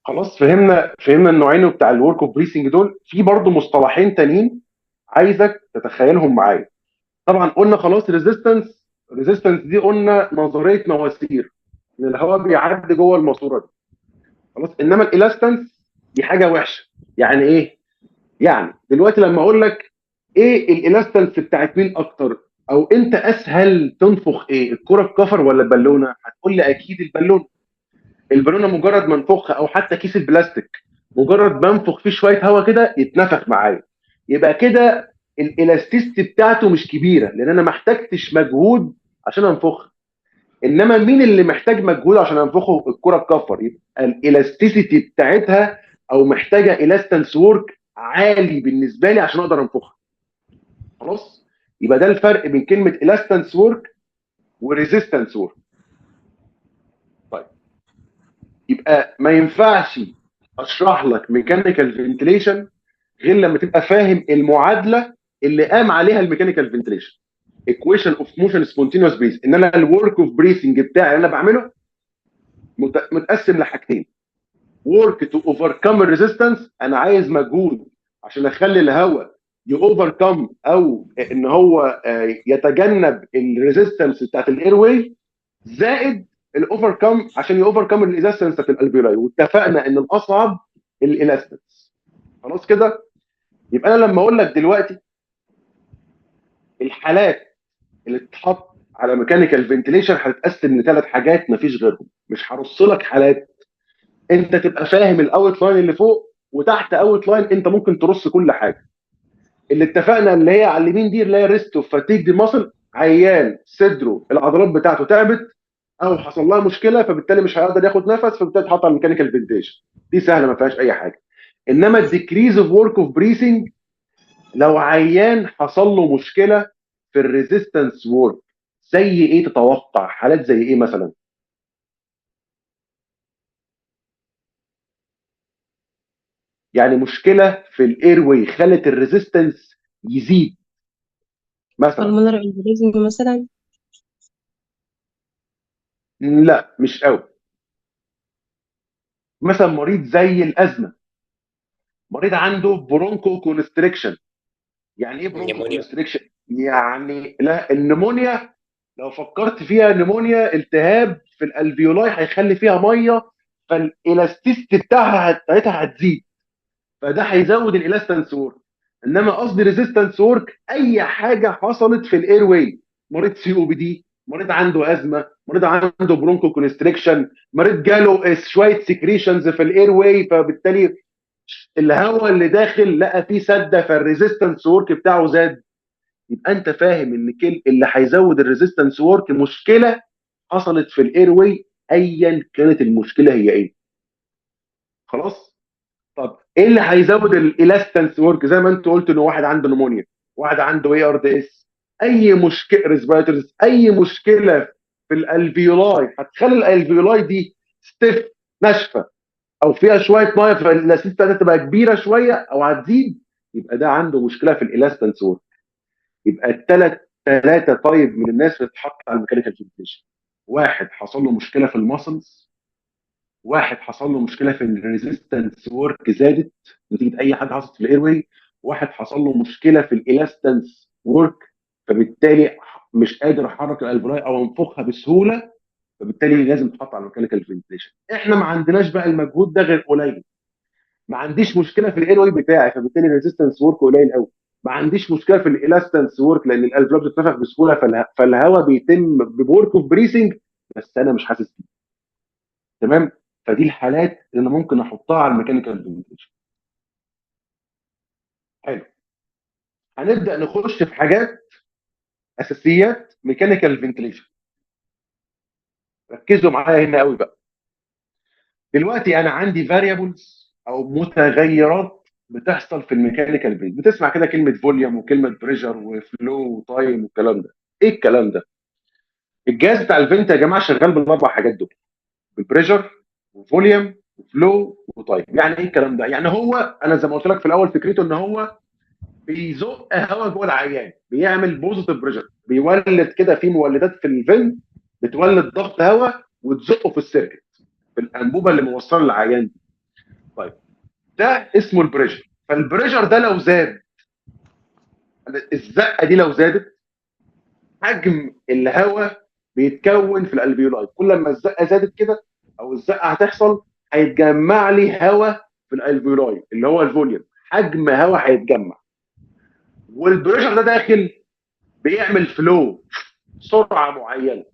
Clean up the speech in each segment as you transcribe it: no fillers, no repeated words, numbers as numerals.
خلاص فهمنا النوعين بتاع الورك اوف بريسنج دول. في برضه مصطلحين تانيين عايزك تتخيلهم معايا. طبعا قلنا خلاص ريزيستنس دي قلنا نظريه مواسير، ان الهواء بيعدي جوه الماسوره دي. خلاص، انما الالاستنس دي حاجه وحشه. يعني ايه؟ يعني دلوقتي لما اقول لك ايه الالاستنس بتاعت مين اكتر، او انت اسهل تنفخ ايه، الكره الكفر ولا البالونه؟ هتقول لي اكيد البالونه. البالونه مجرد ما انفخها، او حتى كيس البلاستيك مجرد ما انفخ فيه شويه هواء كده يتنفخ معايا. يبقى كده الالاستيستي بتاعته مش كبيره، لان انا ما احتجتش مجهود عشان انفخ. انما مين اللي محتاج مجهود عشان انفخه؟ الكره الكفر. يبقى الالاستيسيتي بتاعتها او محتاجه الاستنس وورك عالي بالنسبه لي عشان اقدر انفخها. خلاص، يبقى ده الفرق بين كلمه الاستنس وورك وريزيستنس وورك. طيب، يبقى ما ينفعش اشرح لك ميكانيكال فنتليشن غير لما تبقى فاهم المعادله اللي قام عليها الميكانيكال فنتليشن. ايكويشن اوف موشن سبونتينوس بريس، ان انا الورك اوف بريسنج بتاعي اللي انا بعمله متقسم لحاجتين: ورك تو اوفركم الريزيستنس، انا عايز مجهود عشان اخلي الهواء يوفركم، او ان هو يتجنب الريزيستنس بتاعت الاير واي، زائد الاوفركم عشان يوفركم الريزيستنس بتاعت الالفيولاي. واتفقنا ان الاصعب الالاستنس. خلاص كده. يبقى انا لما اقول لك دلوقتي الحالات اللي تتحط على ميكانيكال فنتيليشن هتتقسم لثلاث حاجات مفيش غيرهم. مش هرص لك حالات، انت تبقى فاهم الاوت لاين اللي فوق، وتحت اوت لاين انت ممكن ترص كل حاجه. اللي اتفقنا اللي هي على اليمين دي اللي هي ريست اوف فاتيج دي ماسل، عيان صدره العضلات بتاعته تعبت او حصل لها مشكله، فبالتالي مش هيقدر ياخد نفس، فبالتالي تحط على الميكانيكال فنتيشن. دي سهله ما فيهاش اي حاجه. انما الديكريز اوف ورك اوف بريسنج لو عيان حصل له مشكله في الريزيستنس وورك. زي ايه تتوقع؟ حالات زي ايه مثلا؟ يعني مشكله في الاير واي خلت الريزيستنس يزيد مثلا. pulmonary embolism مثلا. لا مش قوي. مثلا مريض زي الازمه، مريض عنده برونكو كونستريكشن. يعني ايه برونكو نيمونيا. كونستريكشن؟ يعني لا، النمونيا لو فكرت فيها، النمونيا التهاب في الالفيولاي هيخلي فيها ميه، فالالاستيست بتاعتها هتزيد، فده هيزود الالاستنس وورك. انما قصدي ريزيستنس وورك اي حاجه حصلت في الاير واي. مريض سي او بي دي، مريض عنده ازمه، مريض عنده برونكو كونستريكشن، مريض جاله شويه سكريشنز في الاير واي، فبالتالي الهواء اللي داخل لقى فيه سده، فالريزيستنس وورك بتاعه زاد. يبقى انت فاهم ان كل اللي هيزود الريزيستنس وورك مشكله حصلت في الاير واي، ايا كانت المشكله هي ايه. خلاص. طب ايه اللي هيزود الالاستنس ورك؟ زي ما انت قلت ان واحد عنده نمونيا، واحد عنده اي ار دي اس، اي مشكله ريسبيراتورز، اي مشكله في الالفيولاي هتخلي الالفيولاي دي ستيف، ناشفه، او فيها شويه ميه، فالالاستيس بتاعتها تبقى كبيره شويه او هتزيد. يبقى ده عنده مشكله في الالاستنس ورك. يبقى ثلاثه طيب من الناس اللي بتتحط على الميكانيكال فنتيليشن: واحد حصل له مشكله في المسلز، واحد حصل له مشكله في الريزيستنس وورك زادت نتيجه اي حاجه حصلت في الاير واي، واحد حصل له مشكله في الالاستنس وورك، فبالتالي مش قادر احرك الالفولاي او انفخها بسهوله، فبالتالي لازم تحط على الميكانيكال فنتيليشن. احنا ما عندناش بقى المجهود ده غير قليل. ما عنديش مشكله في الاير واي بتاعي، فبالتالي الريزيستنس وورك قليل قوي. ما عنديش مشكله في الالاستنس وورك لان الالفولاي بتتنفخ بسهوله، فالهواء بيتم بورك اوف بريسنج، بس انا مش حاسس بيه. تمام. فدي الحالات اللي انا ممكن احطها على الميكانيكال فنتيليشن. حلو. هنبدا نخش في حاجات اساسيات ميكانيكال فنتيليشن. ركزوا معايا هنا قوي بقى. دلوقتي انا عندي فاريبلز او متغيرات بتحصل في الميكانيكال فنت. بتسمع كده كلمه فوليوم وكلمه بريشر وفلو وتايم والكلام ده. ايه الكلام ده؟ الجهاز بتاع الفنت يا جماعه شغال بالاربع حاجات دول: بالبريشر وفوليوم وفلو وتايم. يعني ايه الكلام ده؟ يعني هو انا زي ما قلت لك في الاول، فكرته ان هو بيزق هواء جوه العيان، بيعمل بوزيتيف بريشر، بيولد كده في مولدات في الفن بتولد ضغط هواء وتزقه في السيركت، في الانبوبه اللي موصله للعيان دي. طيب ده اسمه البريشر. فالبريشر ده لو زاد، الزقه دي لو زادت، حجم الهواء بيتكون في الالفيولاي. كل ما الزقه زادت كده او الزقه هتحصل، هيتجمع لي هواء في الالفيولاي اللي هو الفوليوم، حجم هواء هيتجمع. والبريشر ده داخل بيعمل فلو، سرعه معينه.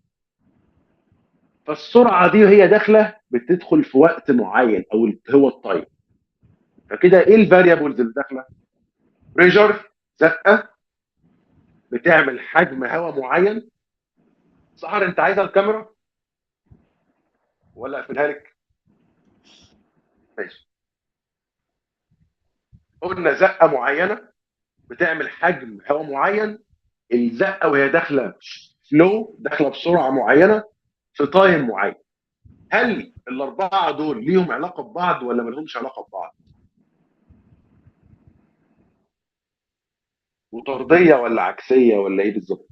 فالسرعه دي وهي داخله بتدخل في وقت معين او هو التايم. فكده ايه الفاريبلز اللي داخله؟ بريشر، زقه بتعمل حجم هواء معين. سهر انت عايزها الكاميرا ولا اقفلها لك؟ ماشي. قلنا زقه معينه بتعمل حجم هواء معين. الزقه وهي داخله فلو، داخله بسرعه معينه في تايم معين. هل الاربعه دول ليهم علاقه ببعض ولا ما لهمش علاقه ببعض؟ وطرديه ولا عكسيه ولا ايه بالظبط؟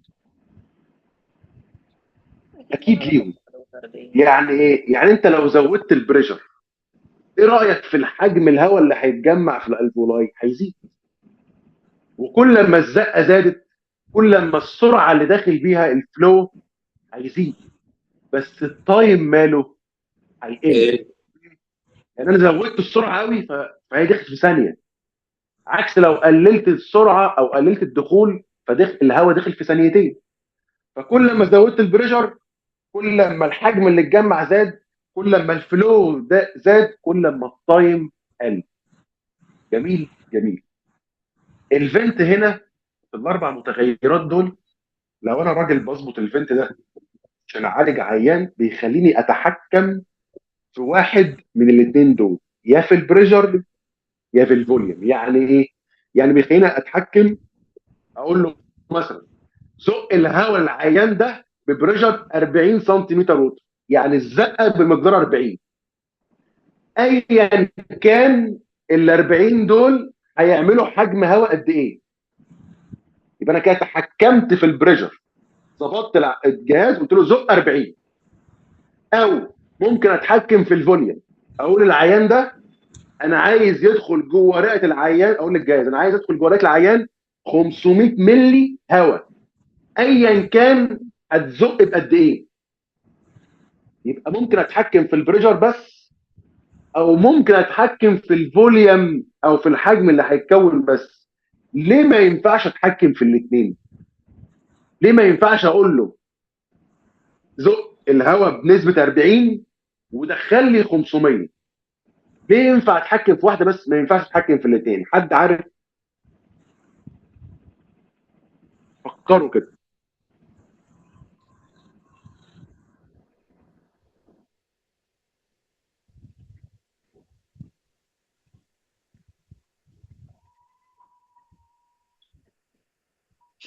أكيد اكيد ليهم علاقة ليهم. بالطردية. يعني ايه؟ يعني انت لو زودت البريشر، ايه رايك في الحجم الهواء اللي هيتجمع في الالفولاي؟ هيزيد. وكل ما الزقه زادت، كل ما السرعه اللي داخل بيها الفلو هيزيد. بس التايم ماله؟ هيقل. ايه يعني انا زودت السرعه قوي فهي دخلت في ثانيه، عكس لو قللت السرعه او قللت الدخول فدخل الهواء دخل في ثانيتين. فكل ما زودت البريشر، كل ما الحجم اللي اتجمع زاد، كل ما الفلو ده زاد، كل ما التايم قل. جميل جميل. الفنت هنا في الاربع متغيرات دول، لو انا راجل بظبط الفنت ده عشان اعالج عيان، بيخليني اتحكم في واحد من الاثنين دول، يا في البريشر يا في الفوليوم. يعني ايه؟ يعني بيخليني اتحكم. اقول له مثلا زق الهواء العيان ده ببريشر 40 سنتيمتر وتر، يعني الزقه بمقدار 40. ايا كان ال 40 دول هيعملوا حجم هواء قد ايه. يبقى انا كده تحكمت في البريشر، ظبطت الجهاز قلت له زق 40. او ممكن اتحكم في الفوليوم، اقول العيان ده انا عايز يدخل جوه رئه العيان، اقول للجهاز انا عايز ادخل جوه رئه العيان 500 ملي هواء، ايا كان هتزق بقد ايه. يبقى ممكن اتحكم في البريشر بس، او ممكن اتحكم في الفوليوم او في الحجم اللي هيتكون بس. ليه ما ينفعش اتحكم في الاثنين؟ ليه ما ينفعش اقول له زق الهواء بنسبه 40 ودخل لي 500؟ ليه ينفع اتحكم في واحده بس ما ينفعش اتحكم في الاثنين؟ حد عارف؟ فكروا كده.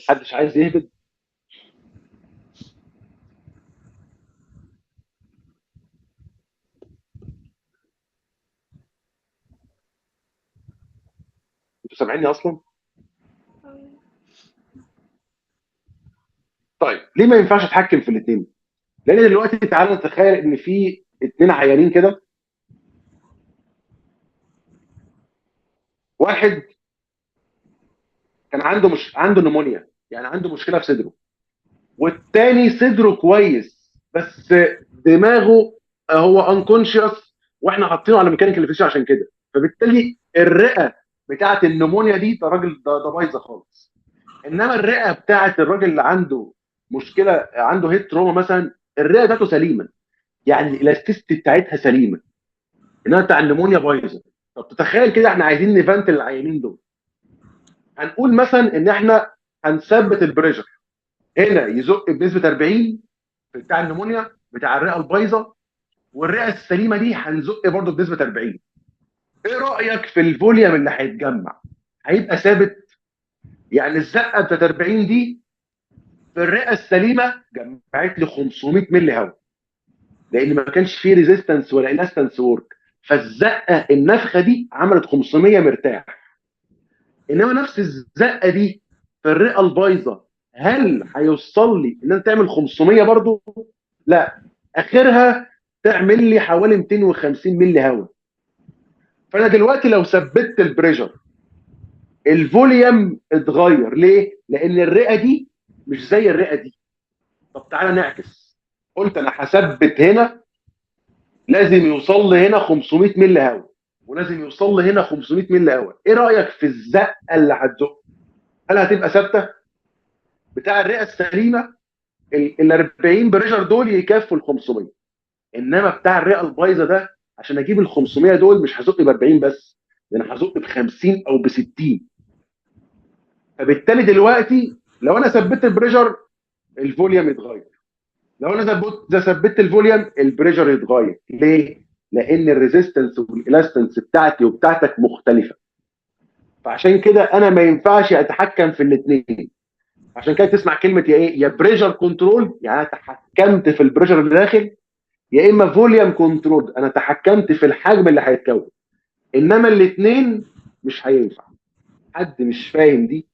محدش عايز يهبد؟ انتوا سامعيني اصلا؟ طيب ليه ما ينفعش اتحكم في الاثنين؟ لان دلوقتي تعالى نتخيل ان في اثنين عيانين كده. واحد كان عنده نمونيا، يعني عنده مشكله في صدره. والتاني صدره كويس بس دماغه هو انكونشيوس، واحنا حاطينه على ميكانيكال فيشر عشان كده. فبالتالي الرئه بتاعه النمونيا دي ده راجل ده بايظه خالص. انما الرئه بتاعه الراجل اللي عنده مشكله، عنده هيد تروما مثلا، الرئه بتاعته سليمه، يعني الالاستيستي بتاعتها سليمه. انما بتاع النمونيا بايظه. طب تتخيل كده احنا عايزين نفنت العيانين دول. هنقول مثلا ان احنا هنثبت البريشر هنا يزق بنسبه 40 في بتاع النمونيا بتاع الرئه البايظه، والرئه السليمه دي هنزق برضه بنسبه 40. ايه رايك في الفوليوم اللي هيتجمع؟ هيبقى ثابت. يعني الزقه بتاعت 40 دي في الرئه السليمه جمعت لي 500 مللي هواء، لان ما كانش فيه ريزيستنس ولا انستنس ورك. فالزقه النفخه دي عملت 500 مرتاح. انما نفس الزقه دي في الرئه البايظه، هل هيوصل لي ان انت تعمل 500 برضو؟ لا، اخرها تعمل لي حوالي 250 مللي هواء. فانا دلوقتي لو ثبت البريشر الفوليوم اتغير ليه؟ لان الرئه دي مش زي الرئه دي. طب تعالى نعكس. قلت انا هثبت هنا لازم يوصل لي هنا 500 مللي هواء، ولازم يوصل لي هنا 500 مللي هواء. ايه رايك في الزقه اللي هتزق؟ هل هتبقى ثابته؟ بتاع الرئه السليمه ال 40 بريشر دول يكفوا ال 500، انما بتاع الرئه البايظه ده عشان اجيب ال 500 دول مش هزق ب 40 بس، ده انا هزق ب 50 او ب 60. فبالتالي دلوقتي لو انا ثبت البريشر الفوليوم يتغير، لو انا ثبت الفوليوم البريشر يتغير. ليه؟ لان الريزيستنس والالاستنس بتاعتي وبتاعتك مختلفه. فعشان كده انا ما ينفعش اتحكم في الاثنين. عشان كده تسمع كلمه يا ايه؟ يا بريشر كنترول، يعني انا تحكمت في البريشر اللي داخل، يا اما فوليوم كنترول، انا تحكمت في الحجم اللي هيتكون. انما الاثنين مش هينفع. حد مش فاهم دي؟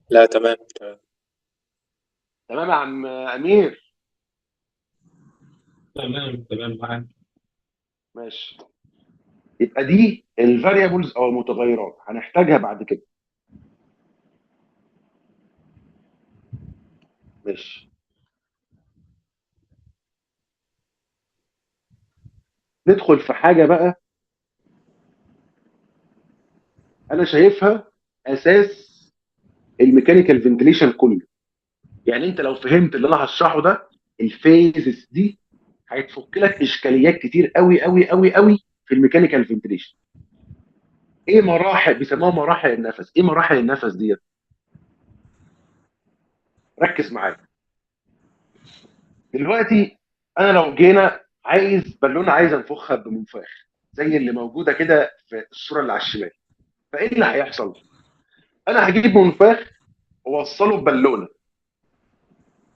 لا، تمام تمام. تمام يا عم امير. تمام تمام معاك. ماشي. يبقى دي الفاريبلز او المتغيرات هنحتاجها بعد كده. ماشي. ندخل في حاجه بقى انا شايفها اساس الميكانيكال فنتليشن كله. يعني انت لو فهمت اللي انا هشرحه ده، الفيزز دي هيتفك لك اشكاليات كتير قوي قوي قوي قوي في الميكانيكال فنتليشن. ايه مراحل بيسموها مراحل النفس؟ ايه مراحل النفس ديت؟ ركز معايا. دلوقتي انا لو جينا عايز بالونه عايز انفخها بمنفاخ زي اللي موجوده كده في الصوره اللي على الشمال، فايه اللي هيحصل؟ انا هجيب منفاخ واوصله ببالونه،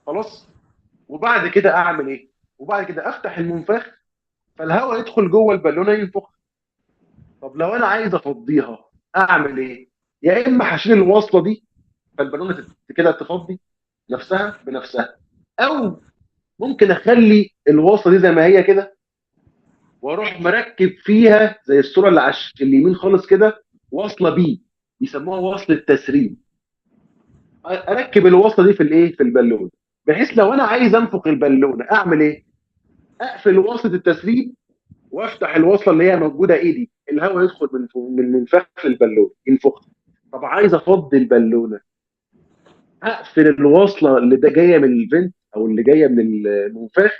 خلاص، وبعد كده اعمل ايه؟ وبعد كده افتح المنفاخ فالهواء يدخل جوه البالونه ينفخ. طب لو انا عايز افضيها اعمل ايه؟ يا اما هشيل الوصله دي فالبالونه كده تفضي نفسها بنفسها، او ممكن اخلي الوصله دي زي ما هي كده واروح مركب فيها زي الصوره اللي على اليمين خالص كده وصله بي، بيسموها وصله تسريب. اركب الوصله دي في الايه؟ في البالونه، بحيث لو انا عايز انفخ البالونه اعمل ايه؟ اقفل وصله التسريب وافتح الوصله اللي هي موجوده ايدي، الهواء يدخل من منفخ البالونه ينفخ. طب عايز افضي البالونه اقفل الوصله اللي ده جايه من الفنت او اللي جايه من المنفخ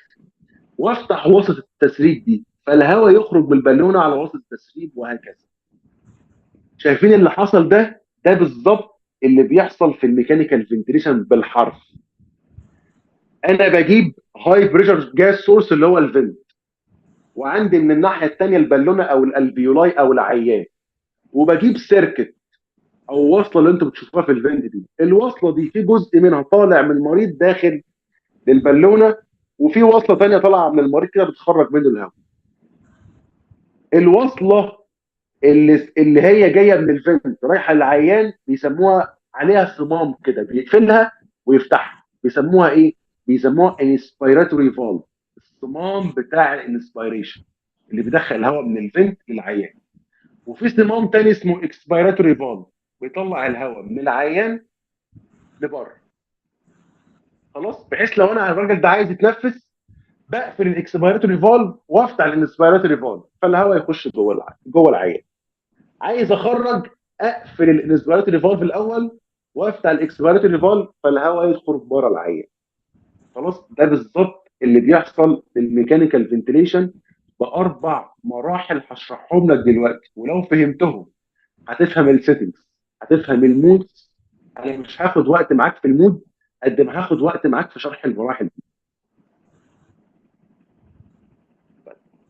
وافتح وصله التسريب دي فالهواء يخرج من البالونه على وصله التسريب وهكذا. شايفين اللي حصل ده؟ ده بالظبط اللي بيحصل في الميكانيكال فنتريشن بالحرف. انا بجيب هاي بريشر جاز سورس اللي هو الفنت، وعندي من الناحيه الثانيه البالونه او الالفيولاي او العيان، وبجيب سيركت او وصله اللي انتم بتشوفوها في الفنت دي. الوصله دي في جزء منها طالع من المريض داخل للبالونه، وفي وصله ثانيه طالعه من المريض كده بتخرج منه الهواء. الوصله اللي هي جايه من الفنت رايحه للعيان بيسموها عليها صمام كده بيقفلها ويفتحها، بيسموها ايه؟ بيسموها انسبيراتوري فالف، الصمام بتاع الانسبيريشن اللي بيدخل الهواء من الفنت للعيان. وفي صمام تاني اسمه اكسبيراتوري فالف بيطلع الهواء من العيان لبره. خلاص، بحيث لو انا الراجل ده عايز يتنفس بقفل الاكسبيراتوري فالف وافتح الانسبيراتوري فالف فالهواء يخش جوه العيان. عايز اخرج اقفل الانسبيراتوري فالف الاول وافتح الاكسبيراتوري فالف فالهواء يدخل بره العيان. خلاص، ده بالظبط اللي بيحصل في الميكانيكال فنتيليشن باربع مراحل هشرحهم لك دلوقتي، ولو فهمتهم هتفهم السيتنجز، هتفهم المود. انا مش هاخد وقت معاك في المود قد ما هاخد وقت معاك في شرح المراحل دي.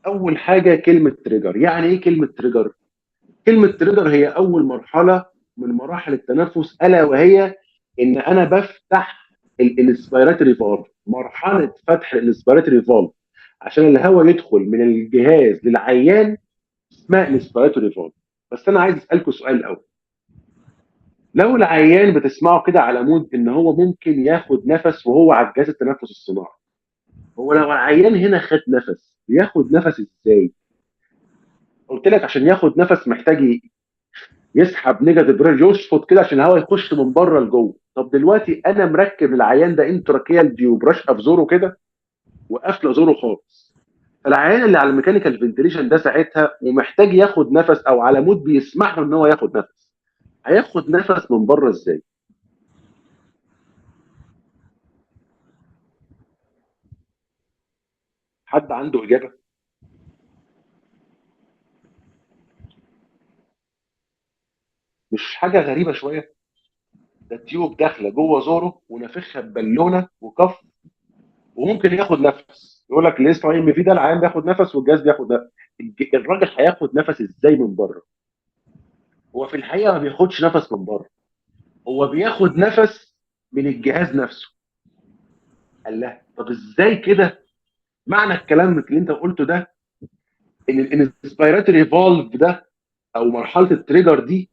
اول حاجه كلمه تريجر. يعني ايه كلمه تريجر؟ كلمه تريجر هي اول مرحله من مراحل التنفس، الا وهي ان انا بفتح الانسبيراتوري فالف. مرحله فتح الانسبيراتوري فالف عشان الهواء يدخل من الجهاز للعيان اسمها انسبيراتوري فالف. بس انا عايز اسالكم سؤال الاول. لو العيان بتسمعه كده على مود ان هو ممكن ياخد نفس وهو على جهاز التنفس الصناعي، هو لو العيان هنا خد نفس، بياخد نفس ازاي؟ قلت لك عشان ياخد نفس محتاج يسحب نيجاتيف بريشر، يشفط كده عشان الهواء يخش من بره لجوه. طب دلوقتي انا مركب العيان ده انتراكيال ديوب راشقه في زوره كده وقافله زوره خالص. العيان اللي على الميكانيكال فنتيليشن ده ساعتها ومحتاج ياخد نفس، او على مود بيسمح له ان هو ياخد نفس، هياخد نفس من بره ازاي؟ حد عنده اجابه؟ مش حاجه غريبه شويه؟ ده التيوب داخله جوه زوره ونافخها ببالونه وكف، وممكن ياخد نفس. يقول لك الاس ام في ده العيان بياخد نفس والجهاز بياخد نفس. الراجل هياخد نفس ازاي من بره؟ هو في الحقيقه ما بياخدش نفس من بره، هو بياخد نفس من الجهاز نفسه. قال له طب ازاي كده؟ معنى الكلام اللي انت قلته ده ان الانسبيراتوري فالف ده او مرحله التريجر دي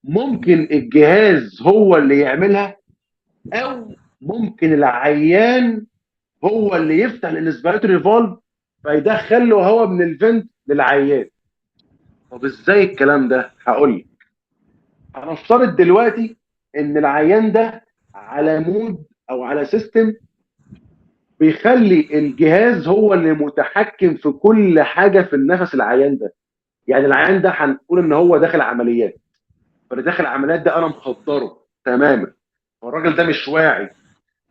ممكن الجهاز هو اللي يعملها، او ممكن العيان هو اللي يفتح الانسبيراتوري فالف فيدخل له هواء من الفنت للعيان. طب ازاي الكلام ده؟ هقول لك. هنفترض دلوقتي ان العيان ده على مود او على سيستم بيخلي الجهاز هو اللي متحكم في كل حاجه في النفس العيان ده. يعني العيان ده هنقول ان هو داخل عمليات، فاللي داخل عمليات ده انا مخدره تماما، والراجل ده مش واعي.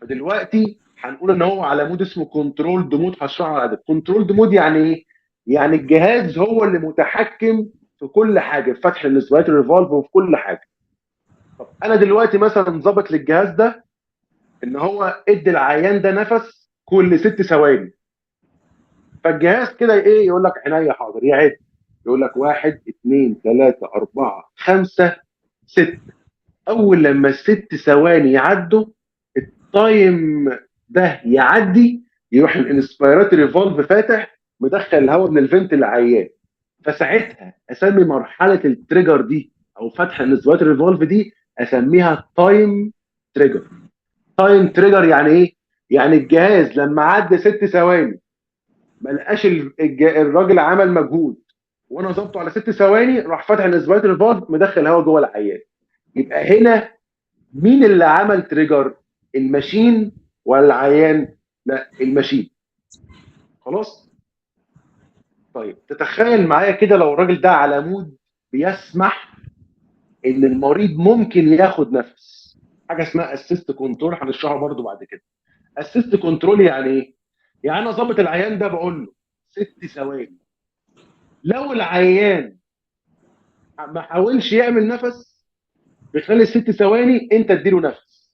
فدلوقتي هنقول ان هو على مود اسمه كنترول مود. هشرحه على ده. كنترول مود يعني ايه؟ يعني الجهاز هو اللي متحكم في كل حاجه، في فتح الريسبيراتوري فالف وفي كل حاجه. طب انا دلوقتي مثلا ظابط للجهاز ده ان هو ادي العيان ده نفس كل 6 ثواني. فالجهاز كده ايه؟ يقول لك عينيا حاضر، يعد. يقول لك 1 2 3 4 5 6. اول لما ال6 ثواني يعدوا، التايم ده يعدي، يروح الانسبيراتوري فالف فاتح مدخل الهواء من الفنت للعيان. فساعتها اسمي مرحله التريجر دي او فتح الانسبيراتوري فالف دي اسميها تايم تريجر. تايم تريجر يعني ايه؟ يعني الجهاز لما عدى 6 ثواني ما لقاش الراجل عمل مجهود، وانا ظبطه على 6 ثواني، راح فاتح الانسبيراتوري فالف مدخل هواء جوه العيان. يبقى هنا مين اللي عمل تريجر؟ الماشين ولا العيان؟ لا، الماشين. خلاص. طيب تتخيل معايا كده لو الراجل ده على مود بيسمح ان المريض ممكن ياخد نفس، حاجه اسمها اسيست كنترول، هنشرحها برضو بعد كده. اسيست كنترول يعني ايه؟ يعني انا ظابط العيان ده بقول له 6 ثواني، لو العيان ما حاولش يعمل نفس في خلال ال6 ثواني انت اديله نفس.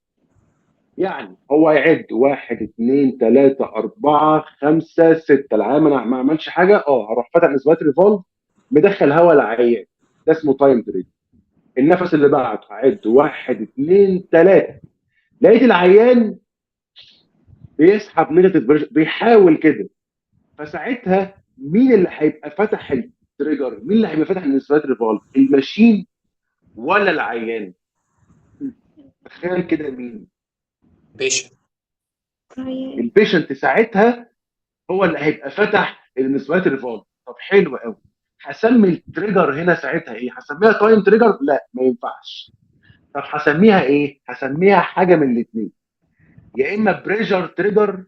يعني هو يعد 1 2 3 4 5 6، العيان ما عملش حاجه، هروح فاتح الاسباتري فالف مدخل هواء العيان. ده اسمه تايم تريد. النفس اللي بعده هعد 1 2 3، لقيت العيان بيسحب نيجاتيف بريشر بيحاول كده. فساعتها مين اللي هيبقى فتح التريجر؟ مين اللي هيبقى فتح الاسباتري فالف؟ الماشين ولا العيان؟ تخيل كده مين؟ بيشن. البيشنت ساعتها هو اللي هيبقى فتح الانسبيراتوري فالف. طب حلو قوي. هسمي التريجر هنا ساعتها ايه؟ هسميها تايم تريجر؟ لا، ما ينفعش. طب هسميها ايه؟ هسميها حاجه من الاثنين، يا اما بريشر تريجر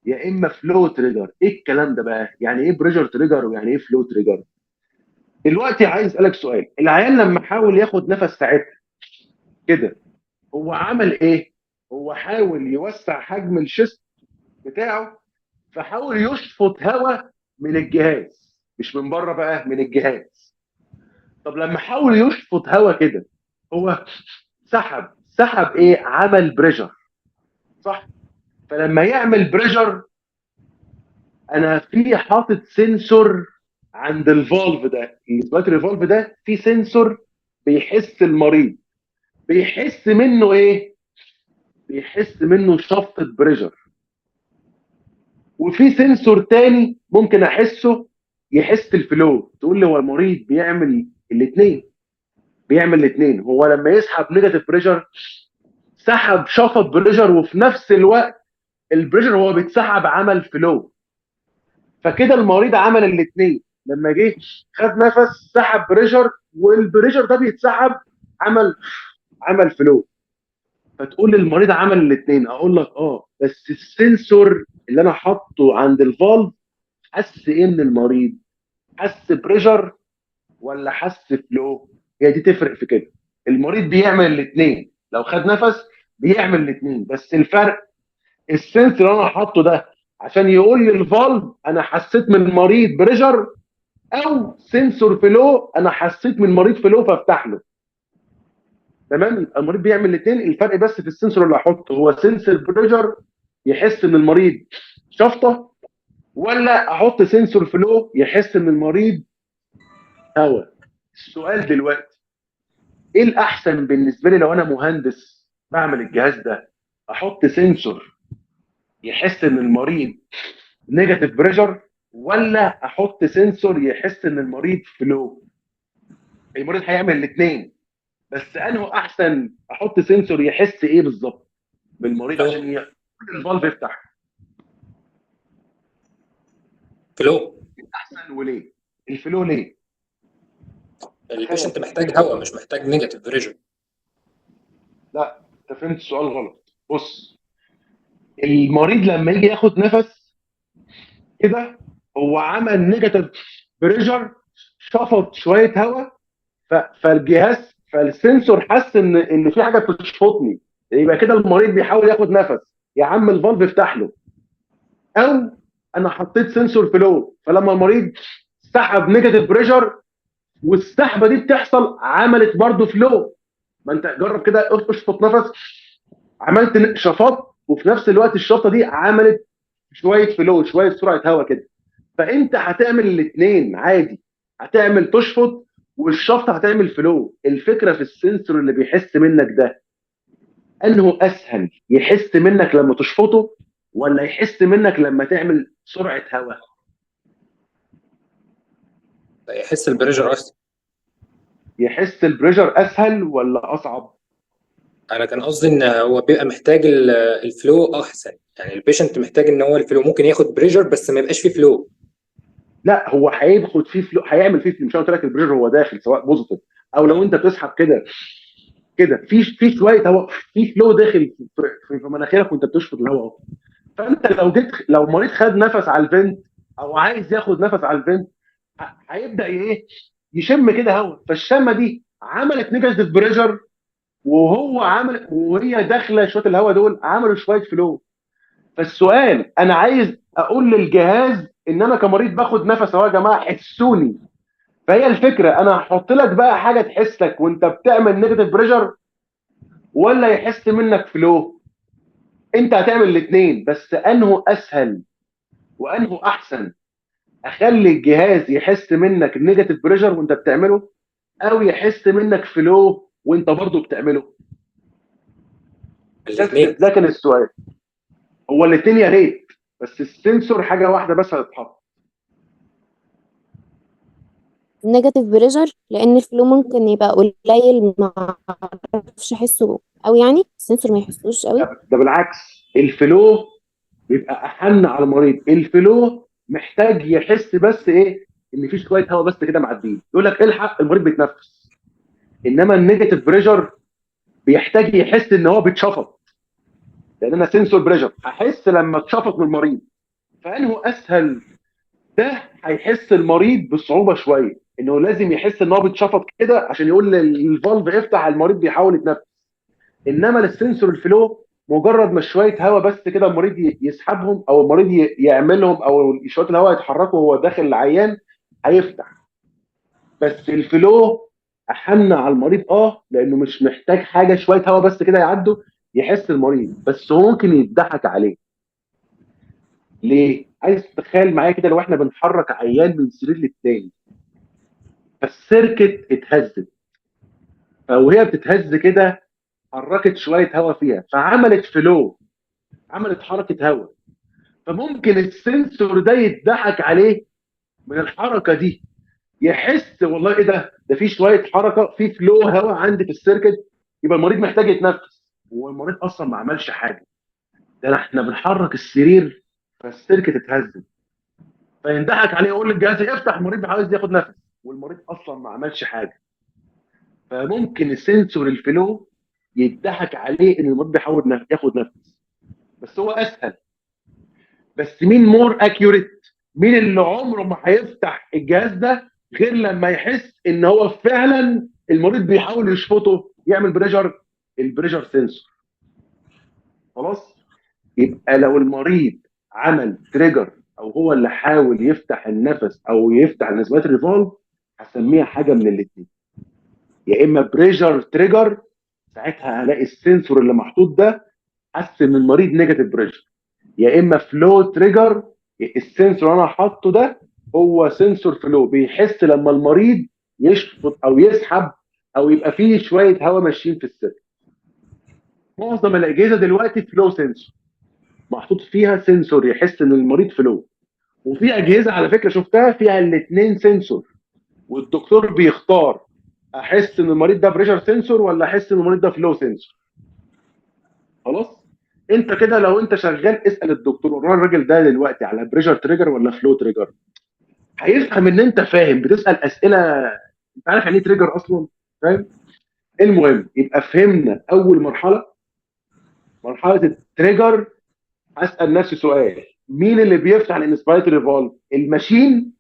يا اما فلو تريجر. ايه الكلام ده بقى؟ يعني ايه بريشر تريجر ويعني ايه فلو تريجر؟ دلوقتي عايز اسالك سؤال. العيان لما حاول ياخد نفس ساعتها كده، هو عمل ايه؟ هو حاول يوسع حجم الشست بتاعه، فحاول يشفط هواء من الجهاز، مش من بره بقى، من الجهاز. طب لما حاول يشفط هواء كده، هو سحب ايه؟ عمل بريشر، صح؟ فلما يعمل بريشر، انا في حاطط سنسور عند الفالف ده، الريسبيراتوري فالف ده في سنسور بيحس المريض، بيحس منه ايه؟ بيحس منه شفطة بريشر. وفي سنسور تاني ممكن احسه يحس الفلو. تقول لي هو المريض بيعمل الاثنين؟ بيعمل الاثنين. هو لما يسحب نيجاتيف بريشر سحب شفط بريشر، وفي نفس الوقت البريشر هو بيتسحب عمل فلو. فكده المريض عمل الاثنين، لما جه خد نفس سحب بريشر، والبريشر ده بيتسحب عمل فلو. فتقول للمريض عمل الاثنين، اقول لك بس السنسور اللي انا حاطه عند الفالف حس ايه من المريض؟ حس بريشر ولا حس فلو؟ هي دي تفرق في كده. المريض بيعمل الاثنين، لو خد نفس بيعمل الاثنين، بس الفرق السنسور اللي انا حاطه ده عشان يقول للفالف انا حسيت من المريض بريشر، او سنسور فلو انا حسيت من المريض فلو فافتح له. تمام، يبقى المريض بيعمل الاثنين، الفرق بس في السنسور اللي هحطه هو سنسور بريشر يحس ان المريض شفطه، ولا احط سنسور فلو يحس ان المريض هواء. السؤال دلوقتي ايه الاحسن بالنسبه لي لو انا مهندس بعمل الجهاز ده؟ احط سنسور يحس ان المريض نيجاتيف بريشر، ولا احط سنسور يحس ان المريض فلو؟ المريض هيعمل الاثنين، بس انه احسن احط سنسور يحس ايه بالظبط بالمريض فلو. عشان الفالف يفتح؟ فلو. احسن وليه؟ الفلو ليه؟ تخيل. البيشنت محتاج هواء، مش محتاج نيجاتيف بريشر. لا، انت فهمت السؤال غلط. بص، المريض لما يجي ياخد نفس كده هو عمل نيجاتيف بريشر، شفط شويه هواء، فالجهاز فالسنسور حس ان في حاجه بتشفطني، يبقى كده المريض بيحاول ياخد نفس، يا عم الفالف افتح له. او انا حطيت سنسور فلو، فلما المريض سحب نيجاتيف بريشر والسحبه دي بتحصل عملت برضه فلو. ما انت جرب كده اشفط نفس، عملت شفط، وفي نفس الوقت الشفطه دي عملت شويه فلو، شويه سرعه هواء كده. فانت هتعمل الاثنين عادي، هتعمل تشفط والشفطه هتعمل فلو. الفكره في السنسور اللي بيحس منك ده، انه اسهل يحس منك لما تشفطه ولا يحس منك لما تعمل سرعه هواء؟ يحس البريشر اصلا. يحس البريشر اسهل ولا اصعب؟ انا كان قصدي ان هو بيبقى محتاج الفلو احسن، يعني البيشنت محتاج ان هو الفلو ممكن ياخد بريشر بس ما يبقاش فيه فلو. لا، هو هياخد فيه فلو، هيعمل فيه فلو. مش انا قلت لك البريشر هو داخل سواء بوزيتيف او لو انت بتسحب كده كده في شويه هواء، في فلو داخل في مناخيرك وانت بتشفط الهواء. فانت لو مريض خد نفس على الفنت او عايز ياخد نفس على الفنت، هيبدا ايه؟ يشم كده هواء، فالشمه دي عملت نيجاتيف بريشر، وهو عمل وهي داخله شويه الهواء دول عملوا شويه فلو. فالسؤال انا عايز اقول للجهاز ان انا كمريض باخد نفس اهو يا جماعه حسوني. فهي الفكره، انا هحط لك بقى حاجه تحسك وانت بتعمل نيجاتيف بريشر ولا يحس منك فلو. انت هتعمل الاثنين، بس انه اسهل وانه احسن؟ اخلي الجهاز يحس منك نيجاتيف بريشر وانت بتعمله، او يحس منك فلو وانت برضه بتعمله؟ الاثنين. ده كان السؤال. هو الاثنين يا ريت، بس السنسور حاجه واحده بس هتتحط. النيجاتيف بريشر لان الفلو ممكن يبقى قليل، ما اعرفش احسه قوي، يعني السنسور ما يحسوش قوي. ده بالعكس، الفلو بيبقى احن على المريض. الفلو محتاج يحس بس ايه؟ ان في شويه هواء بس كده معديين، يقول لك الحق المريض بيتنفس. انما النيجاتيف بريشر بيحتاج يحس ان هو بيتشفط، لان انا سنسور بريشر هحس لما اتشفط من المريض. فانه اسهل؟ ده هيحس المريض بصعوبه شويه، انه لازم يحس ان هو بيتشفط كده عشان يقول للفالف افتح، المريض بيحاول يتنفس. انما للسنسور الفلو مجرد ما شويه هواء بس كده المريض يسحبهم، او المريض يعملهم، او شويه الهواء يتحركوا وهو داخل العيان هيفتح. بس الفلو احن على المريض، لانه مش محتاج حاجه، شويه هواء بس كده يعدوا يحس المريض، بس هو ممكن يضحك عليه. ليه؟ عايز تتخيل معايا كده لو احنا بنحرك عيان من سرير للتاني، فالسيركت اتهزت، وهي بتتهز كده حركت شويه هواء فيها فعملت فلو، عملت حركه هواء. فممكن السنسور ده يضحك عليه من الحركه دي، يحس والله ايه ده في شويه حركه، في فلو هواء عندي في السيركت، يبقى المريض محتاج يتنفس، والمريض اصلا ما عملش حاجه. ده احنا بنحرك السرير فالسلك تتهز، فيندهك عليه يقول للجهاز افتح، المريض عاوز ياخد نفس والمريض اصلا ما عملش حاجه. فممكن السنسور الفلو يضحك عليه ان المريض بيحاول ياخد نفس، بس هو اسهل. بس مين مور اكيوريت؟ مين اللي عمره ما هيفتح الجهاز ده غير لما يحس ان هو فعلا المريض بيحاول يشفطه يعمل بريشر؟ البريشر سنسور. خلاص. يبقى لو المريض عمل تريجر او هو اللي حاول يفتح النفس او يفتح النسبات ريفولف، هسميها حاجه من الاثنين: يا اما بريشر تريجر، ساعتها هلاقي السنسور اللي محطوط ده حس ان المريض نيجاتيف بريشر، يا اما فلو تريجر، السنسور اللي انا حاطه ده هو سنسور فلو، بيحس لما المريض يشفط او يسحب او يبقى فيه شويه هواء ماشيين في السيرك. معظم الاجهزه دلوقتي فلو سنسور، محطوط فيها سنسور يحس ان المريض فلو. وفي اجهزه على فكره شفتها فيها الاثنين سنسور، والدكتور بيختار احس ان المريض ده بريشر سنسور ولا احس ان المريض ده فلو سنسور. خلاص. انت كده لو انت شغال اسال الدكتور والله الراجل ده دلوقتي على بريشر تريجر ولا فلو تريجر، هيفهم ان انت فاهم بتسال اسئله. انت عارف يعني ايه تريجر اصلا؟ فاهم؟ المهم يبقى فهمنا اول مرحله، مرحله التريجر. اسال نفسي سؤال: مين اللي بيفتح الانسبيراتوري فالف؟ الماشين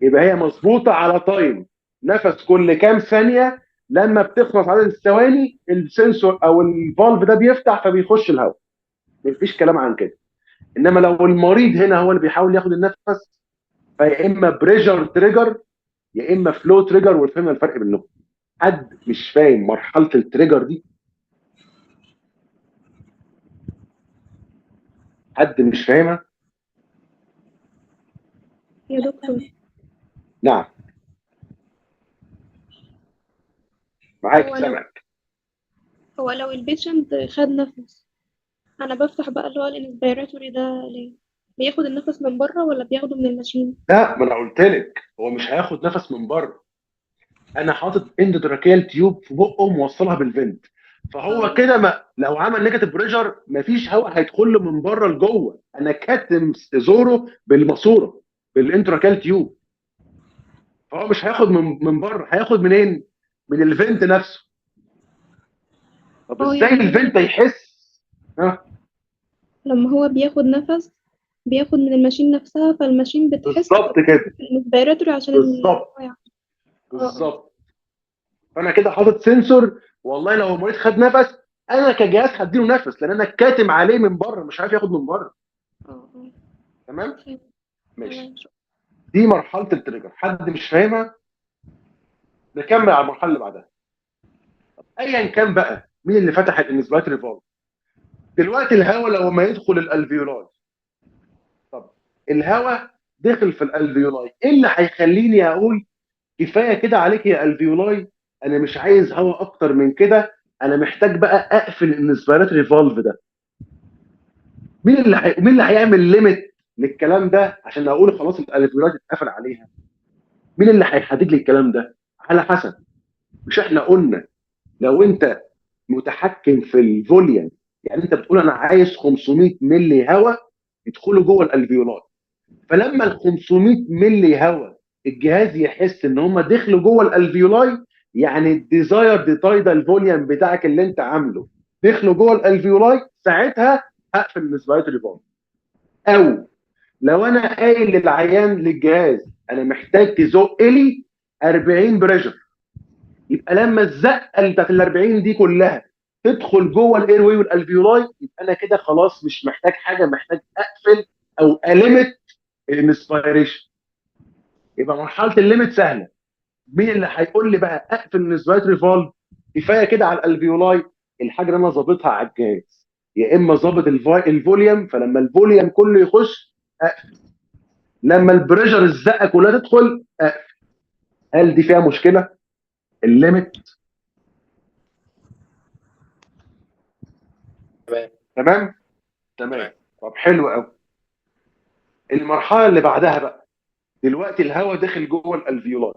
يبقى هي مظبوطه على تايم، نفس كل كام ثانيه، لما بتخلص عدد الثواني السنسور او الفالف ده بيفتح فبيخش الهواء. مفيش كلام عن كده. انما لو المريض هنا هو اللي بيحاول ياخد النفس، فيا اما بريشر تريجر يا اما فلو تريجر. وفهمنا الفرق بينهم. حد مش فاهم مرحله التريجر دي؟ حد مش فاهمها؟ يا دكتور، نعم، معاك هو لو سامعك. هو لو البيشنت خد نفس، انا بفتح بقى اللي هو الانسبيراتوري ده ليه؟ بياخد النفس من بره ولا بياخده من الماشين؟ لا، ما انا قلت لك هو مش هياخد نفس من بره. انا حاطط اندوتراكيال تيوب في بقه موصلها بالفنت، فهو كده ما لو عمل نيجاتيف بريشر مفيش هواء هيدخل له من بره لجوه. انا كاتم زوره بالماسوره بالانتراكيال تيوب، فهو مش هياخد من بره، هياخد منين؟ من الفنت نفسه. طب ازاي يعني الفنت يحس؟ ها؟ لما هو بياخد نفس بياخد من الماشين نفسها، فالماشين بتحس بالظبط كده. الانسبيراتوري عشان بالظبط. يعني. اه بالظبط. فانا كده حاطط سنسور، والله لو المريض خد نفس انا كجهاز هديله نفس لان انا كاتم عليه من بره، مش عارف ياخد من بره. اه تمام. فهمت. ماشي. تمام. دي مرحله التريجر. حد مش فاهمها؟ نكمل على المرحله اللي بعدها. ايا كان بقى مين اللي فتح الانسبيراتوري فالف. دلوقتي الهواء لو ما يدخل الالفيولاي، طب الهواء دخل في الالفيولاي، ايه اللي هيخليني اقول كفايه كده عليك يا الفيولاي، انا مش عايز هواء اكتر من كده، انا محتاج بقى اقفل الانسبيراتوري فالف ده؟ مين اللي هيعمل ليميت للكلام ده عشان اقول خلاص الالفيولاي اتقفل عليها؟ مين اللي هيحدد لي الكلام ده؟ على حسب. مش احنا قلنا لو انت متحكم في الفوليوم، يعني انت بتقول انا عايز 500 ملي هواء يدخلوا جوه الالفيولاي، فلما ال 500 ملي هواء الجهاز يحس ان هم دخلوا جوه الالفيولاي، يعني الديزاير ديتايدال فوليوم بتاعك اللي انت عامله دخلوا جوه الالفيولاي، ساعتها هقفل الانسبيراتوري فالف. او لو انا قايل للعيان للجهاز انا محتاج تزق لي 40 بريشر، يبقى لما الزقه بتاعت ال 40 دي كلها تدخل جوه الاير واي والالفيولاي، يبقى انا كده خلاص مش محتاج حاجه، محتاج اقفل او اليمت الانسبيريشن. يبقى مرحله الليمت سهله. مين اللي هيقول لي بقى اقفل الانسبيراتوري فالف؟ كفايه كده على الالفيولاي. الحاجه اللي انا ظابطها على الجهاز، يا اما ظابط الفوليوم، فلما الفوليوم كله يخش اقفل، لما البريشر الزقه كلها تدخل اقفل. هل دي فيها مشكله؟ الليمت. تمام. تمام. تمام. طب حلو قوي. المرحله اللي بعدها بقى، دلوقتي الهواء داخل جوه الالفيولاي،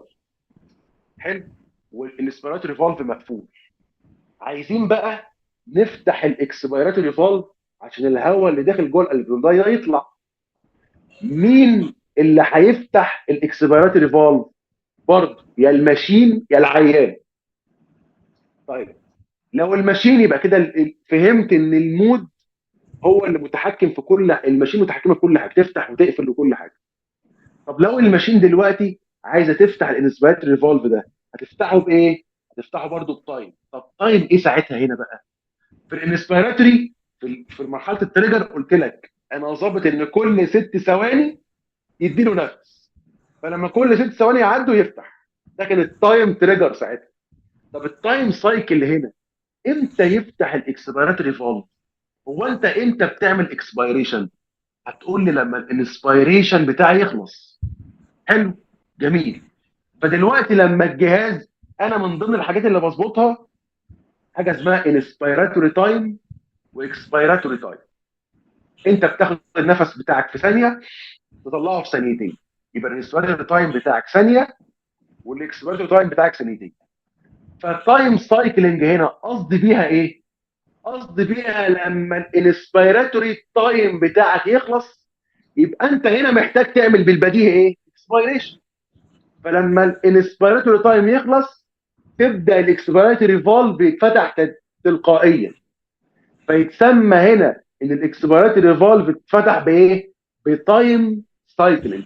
حلو، والانسبيراتوري فالف مقفول. عايزين بقى نفتح الاكسبيراتوري فالف عشان الهواء اللي داخل جوه الالفيولاي ده يطلع. مين اللي هيفتح الاكسبيراتوري فالف؟ برضه يا الماشين يا العيان. طيب لو الماشين يبقى كده فهمت ان المود هو اللي متحكم في كل، الماشين متحكمه في كل حاجه، تفتح وتقفل وكل حاجه. طب لو الماشين دلوقتي عايزه تفتح الانسبيراتوري فالف ده، هتفتحه بايه؟ هتفتحه برضه بتايم. طب تايم ايه ساعتها هنا بقى؟ في الانسبيراتوري في مرحله التريجر قلت لك انا ظابط ان كل 6 ثواني يديله نفس، فلما كل 6 ثواني يعدوا يفتح. ده كان التايم تريجر ساعتها. طب التايم سايكل هنا امتى يفتح الاكسبيراتوري فالف؟ هو انت امتى بتعمل اكسبيريشن؟ هتقول لي لما الانسبيريشن بتاعي يخلص. حلو، جميل. فدلوقتي لما الجهاز، انا من ضمن الحاجات اللي بظبطها حاجه اسمها انسبيراتوري تايم واكسبيراتوري تايم. انت بتاخد النفس بتاعك في ثانيه تطلعه في ثانيتين، يبقى الانسبيراتوري تايم بتاعك ثانيه والاكسبيراتوري تايم بتاعك ثانيتين. فالتايم سايكلينج هنا قصدي بيها ايه؟ قصدي بيها لما الانسبيراتوري تايم بتاعك يخلص يبقى انت هنا محتاج تعمل بالبديهي ايه؟ اكسبيريشن. فلما الانسبيراتوري تايم يخلص تبدا الاكسبيراتوري فالف يتفتح تلقائيا، فيتسمى هنا ان الاكسبيراتوري فالف اتفتح بايه؟ بتايم سايكلينج.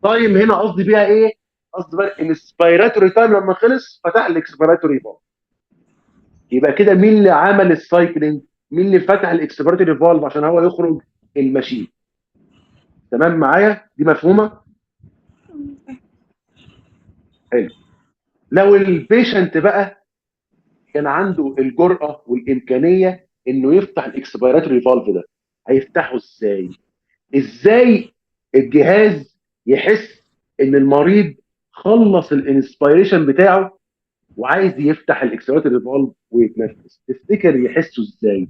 تايم هنا قصدي بيها ايه؟ قصدي بقى الانسبيراتوري تايم لما خلص فتح الاكسبيراتوري فالف. يبقى كده مين اللي عمل السايكلينج؟ مين اللي فتح الاكسبيراتوري فالف عشان هو يخرج؟ الماشين. تمام معايا؟ دي مفهومه؟ حلو. لو البيشنت بقى كان عنده الجرأه والامكانيه انه يفتح الاكسبيراتوري فالف ده، هيفتحه ازاي؟ ازاي الجهاز يحس ان المريض خلص الانسبيريشن بتاعه وعايز يفتح الاكسبيراتوري فالف ويتنفس؟ تفتكر يحسه ازاي؟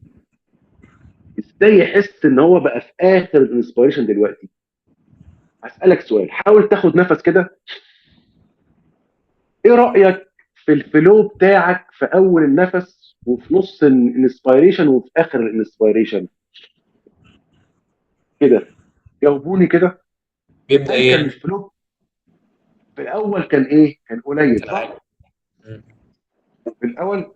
ازاي يحس ان هو بقى في اخر الانسبيريشن دلوقتي؟ هسألك سؤال، حاول تاخد نفس كده. ايه رأيك في الفلو بتاعك في اول النفس وفي نص الانسبيريشن وفي اخر الانسبيريشن؟ كده جاوبوني كده. بيبدا هل كان ايه؟ الفلو في الاول كان ايه؟ كان قليل كان صح؟ عالي. مم. في الاول،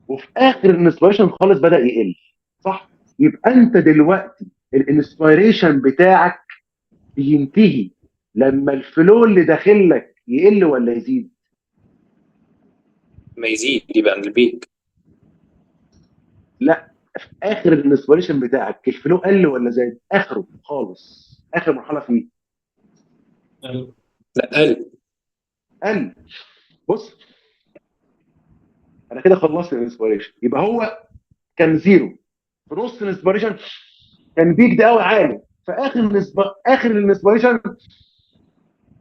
وفي اخر الانسبيريشن خالص بدأ يقل صح؟ يبقى انت دلوقتي الانسبيريشن بتاعك بينتهي لما الفلو اللي داخل لك يقل ولا يزيد؟ ما يزيد يبقى عند البيك. لا، في اخر الانسبيريشن بتاعك الفلو قل ولا زاد؟ اخره خالص، اخر مرحله فيه لا قل. قل. بص انا كده خلصت الانسبيريشن، يبقى هو كان زيرو. في نص الانسبيريشن كان بيك ده قوي عالي، في اخر الانسبيريشن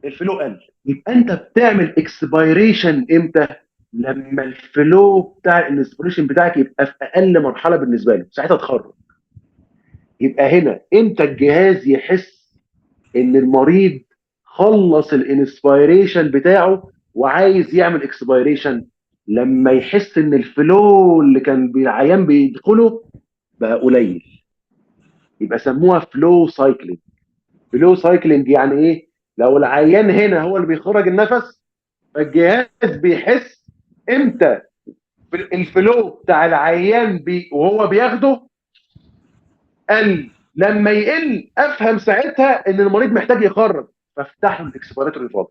الفلو قل. يبقى انت بتعمل اكسبيريشن امتى؟ لما الفلو بتاع الانسبيريشن بتاعك يبقى في اقل مرحله بالنسبه له، ساعتها تخرج. يبقى هنا امتى الجهاز يحس ان المريض خلص الانسبيريشن بتاعه وعايز يعمل اكسبيريشن؟ لما يحس ان الفلو اللي كان العيان بيدخله بقى قليل، يبقى سموها فلو سايكلينج. فلو سايكلينج يعني ايه؟ لو العيان هنا هو اللي بيخرج النفس، فالجهاز بيحس امتى الفلو بتاع العيان وهو بياخده قل. لما يقل افهم ساعتها ان المريض محتاج يخرج، فافتح له الاكسبيراتوري فالف.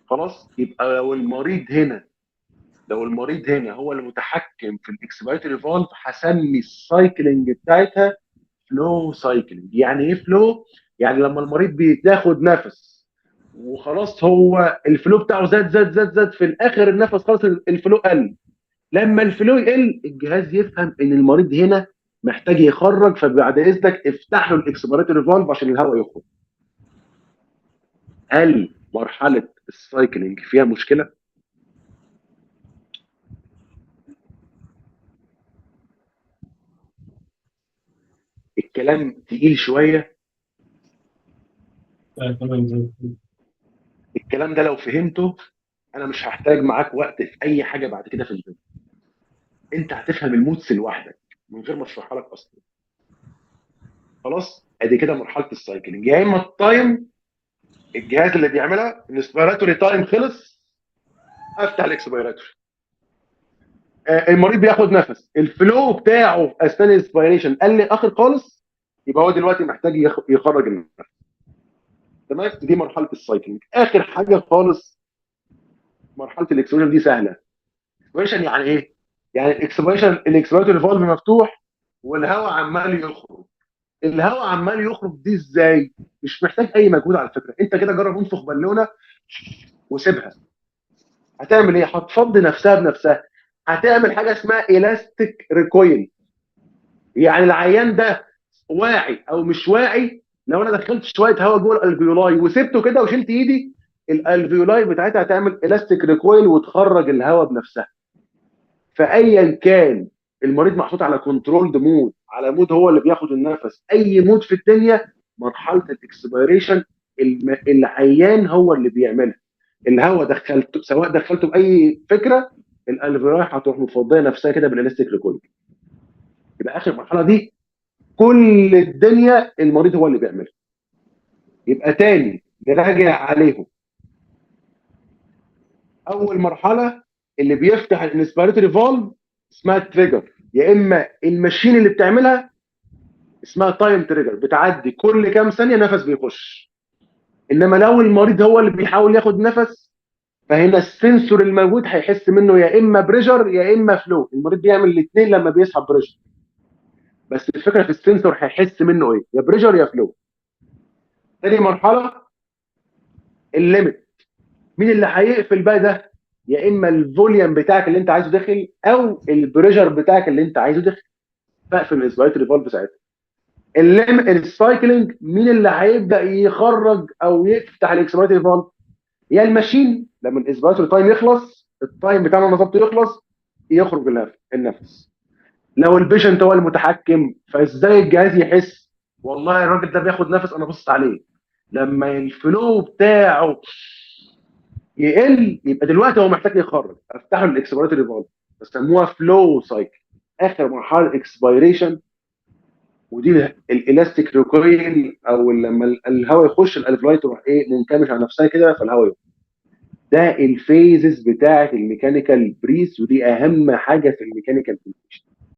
خلاص؟ يبقى لو المريض هنا هو المتحكم في الاكسبيراتوري فالف، هسمي السايكلينج بتاعتها فلو سايكلينج. يعني ايه فلو؟ يعني لما المريض بياخد نفس وخلاص هو الفلو بتاعه زاد زاد زاد زاد، في الاخر النفس خلاص الفلو قل. لما الفلو يقل الجهاز يفهم ان المريض هنا محتاج يخرج، فبعد اذنك افتح له الاكسبيراتوري فالف عشان الهواء يخرج. هل مرحله السايكلينج فيها مشكله؟ الكلام تقيل شويه. الكلام ده لو فهمته انا مش هحتاج معاك وقت في اي حاجه بعد كده في الفيديو. انت هتفهم المودس لوحدك. من غير ما اشرحها لك اصلا. خلاص، ادي كده مرحله السايكلينج. يا اما التايم، الجهاز اللي بيعملها الانسبيراتوري تايم خلص، افتح الاكسبيراتوري. المريض بياخد نفس، الفلو بتاعه اثناء الانسبيريشن قل اخر خالص، يبقى هو دلوقتي محتاج يخرج النفس. تمام، دي مرحله السايكلينج. اخر حاجه خالص مرحله الاكسبيريشن، دي سهله. اكسبيريشن يعني ايه؟ يعني الاكسبيراتوري فالف مفتوح والهواء عمال يخرج. الهواء عمال يخرج دي ازاي؟ مش محتاج اي مجهود على فكره. انت كده جرب انفخ بالونه وسيبها، هتعمل ايه؟ هتفضي نفسها بنفسها. هتعمل حاجه اسمها الاستيك ريكويل. يعني العيان ده واعي او مش واعي، لو انا دخلت شويه هواء جوه الالفيولاي وسبته كده وشلت ايدي، الالفيولاي بتاعتها هتعمل الاستيك ريكويل وتخرج الهواء بنفسها. فايا كان المريض محطوط على كنترولد مود، على مود هو اللي بياخد النفس، اي مود في الدنيا، مرحله الاكسبيريشن العيان هو اللي بيعملها. الهواء دخلته، سواء دخلته باي فكره، الالفيولاي هتروح مفضيه نفسها كده بالالاستيك ريكويل. يبقى اخر مرحله دي كل الدنيا المريض هو اللي بيعملها. يبقى تاني نراجع عليهم. اول مرحله اللي بيفتح الانسبيراتوري فالف اسمها تريجر، يا اما الماشين اللي بتعملها اسمها تايم تريجر، بتعدي كل كام ثانيه نفس بيخش. انما لو المريض هو اللي بيحاول ياخد نفس، فهنا السنسور الموجود هيحس منه يا اما بريشر يا اما فلو. المريض بيعمل الاثنين لما بيسحب بريشر، بس الفكره في السنسور هيحس منه ايه، يا بريشر يا فلو. تاني مرحله الليمت. مين اللي هيقفل بقى ده؟ يا اما الفوليوم بتاعك اللي انت عايزه داخل او البريشر بتاعك اللي انت عايزه داخل. فاقفل الاسبيراتوري فالف ساعتها. السايكلينج، مين اللي هيبدا يخرج او يفتح الاكسبيراتوري فالف؟ يا الماشين لما الاسبيراتوري تايم يخلص، التايم بتاعنا نظبطه يخلص، يخرج النفس. لو البيشنت هو المتحكم، فازاي الجهاز يحس والله الراجل ده بياخد نفس انا بص عليه؟ لما الفلو بتاعه يقل، يبقى دلوقتي هو محتاج يخرج، افتح له الاكسبيراتوري فالف، بسموها فلو سايكل. اخر مرحله اكسبيريشن، ودي الالاستيك ريكويل، او لما الهواء يخش الالفلاي تروح ايه منكمش على نفسها كده فالهواء يخرج. ده الفيزز بتاعه الميكانيكال بريس، ودي اهم حاجه في الميكانيكال فنتيشن.